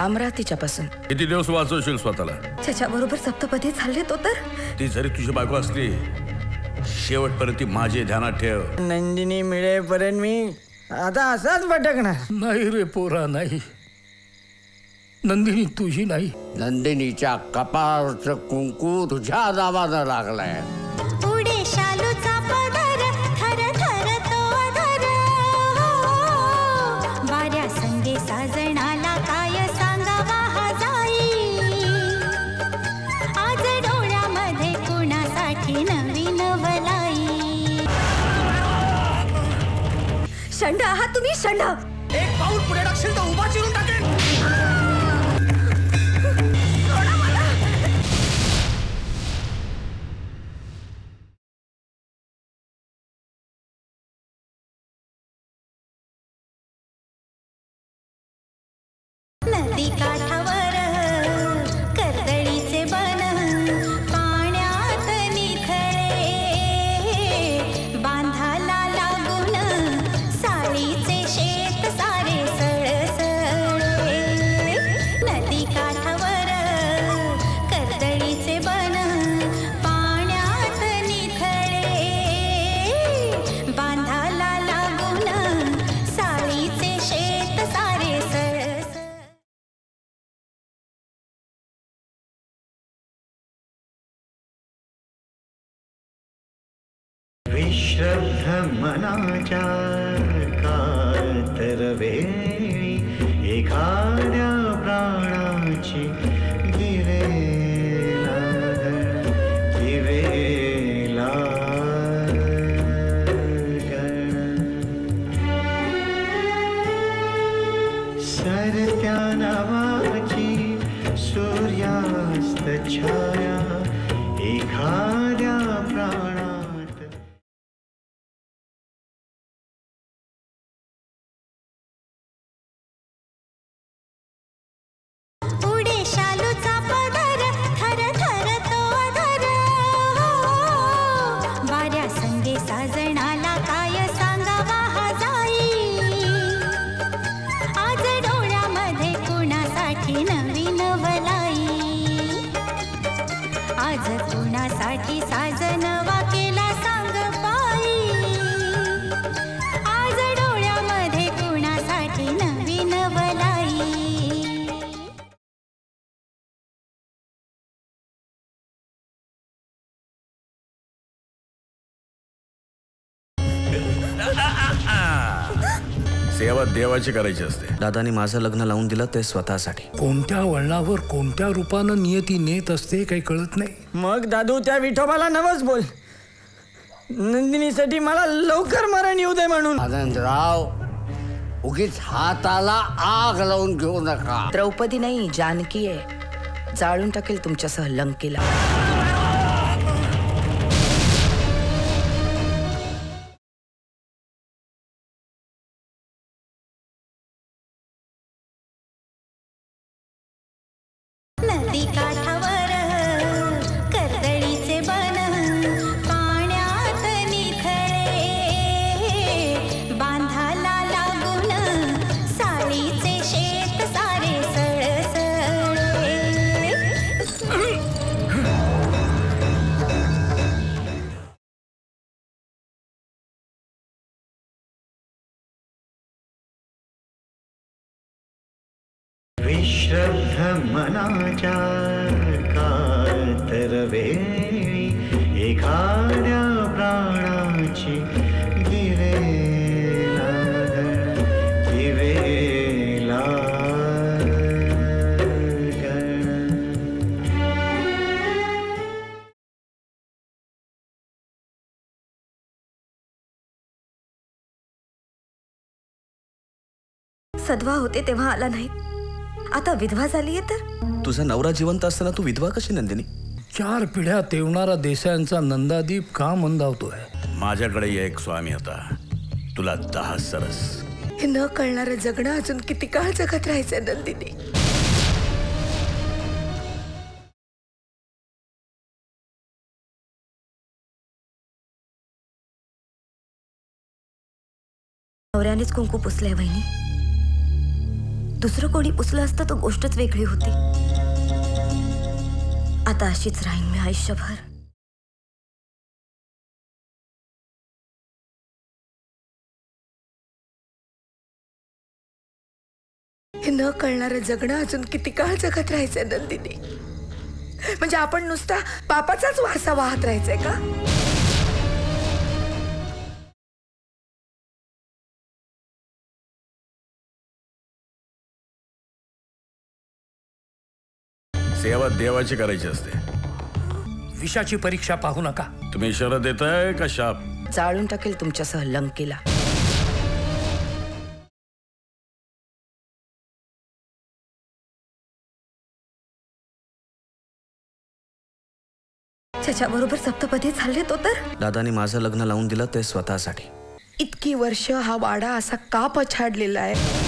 लांब राहा तिच्यापासून. किती दिवस वाचवशील स्वतःला? त्याच्याबरोबर सप्तपदी चालले तो तर. ती जरी तुझी बायको असली शेवटपर्यंत ती माझी ध्यानात ठेव. नंदिनी मिळेपर्यंत मी आता असाच भटकणार. नाही रे पोरा, नाही. नंदिनी तुझी नाही. नंदिनीच्या कपाळावरचं कुंकू तुझ्या नावानं लागलंय. पुढे शालूचा पदर थर थर तो अधर. वाऱ्या संगे साजणाला काय सांगावा हा जाई. आज डोळ्यामध्ये कुणासाठी नवीन वलाई. शंड आहात तुम्ही, शंड. एक पाऊल पुढे टाकशील तर उभा चिरून टाकेन. नदी काठावर कर्दळीचे बन पाण्यात निखळे. बांधाला लागून साळीचे शेत सारे सळसळे. नदी काठावर कर्दळीचे बन पाण्यात निखळे. बांधाला लागून साळीचे शेत सारे सळसळे. विश्रब्ध मनाच्या कातरवेळी एखाद्या प्राणाची दिवे लागण, दिवे लागण. सरत्या नावाची सूर्यास्त छाया एखाद्या प्राणात. पुढे शालूचा पदर थर थर तो अधर. वाऱ्या संगे साजणाला काय सांगावा हा जाई. आज डोळ्यामध्ये कुणासाठी नवीन वलाई. आज कुणासाठी साजन वाकेला सांग पायी. आज डोळ्यामध्ये कुणासाठी नवीन वलाई. सेवा देवाची करायची असते. दादानी माझं लग्न लावून दिलं ते स्वतःसाठी. कोणत्या वळणावर कोणत्या रूपानं नियती नेत असते काही कळत नाही. मग दादू त्या विठोबाला नवस बोल, नंदिनीसाठी मला लवकर मरण येऊ दे म्हणून. आनंदराव, उगीच हाताला आग लावून घेऊ नका. द्रौपदी नाही, जानकी आहे. जाळून टाकेल तुमच्यासह लंकेला. नदी काठावर कर्दळीचे बन पाण्यात निखळे. बांधाला लागून साळीचे शेत सारे सळसळे. विश्रब्ध मनाच्या कातरवेळी एखाद्या प्राणाची दिवे लागण, दिवे लागण. सद्वा होते तेव्हा आला नाही, आता विधवा झालीये तर. तुझा नवरा जिवंत असताना तू विधवा कशी नंदिनी? 4 पिढ्या तेवणारा देसायांचा नंदादीप का मंदावतोय? माझ्याकडे एक स्वामी होता, तुला 10 सरस. हे न कळणारं जगणं अजून किती काळ जगत राहायचंय नंदिनी. नवऱ्यानेच कुंकू पुसलंय वहिनी. दुसरं कोणी पुसलं असतं तर गोष्टच वेगळी होती. आता अशीच राहीन मी आयुष्यभर. हे न कळणारं जगणं अजून किती काळ जगत राहायचंय नंदिनी? म्हणजे आपण नुसता पापाचाच वारसा वाहत राहायचंय का? सेवा देवाची करायची असते. विषाची परीक्षा पाहू नका. तुम्ही इशारा देताय का शाप? जाळून टाकेल तुमच्यासह लंकेला. ज्याच्याबरोबर सप्तपदी चालले तो तर दादानी माझं लग्न लावून दिलं ते स्वतःसाठी. इतकी वर्ष हा वाडा असा का पछाडलेला आहे?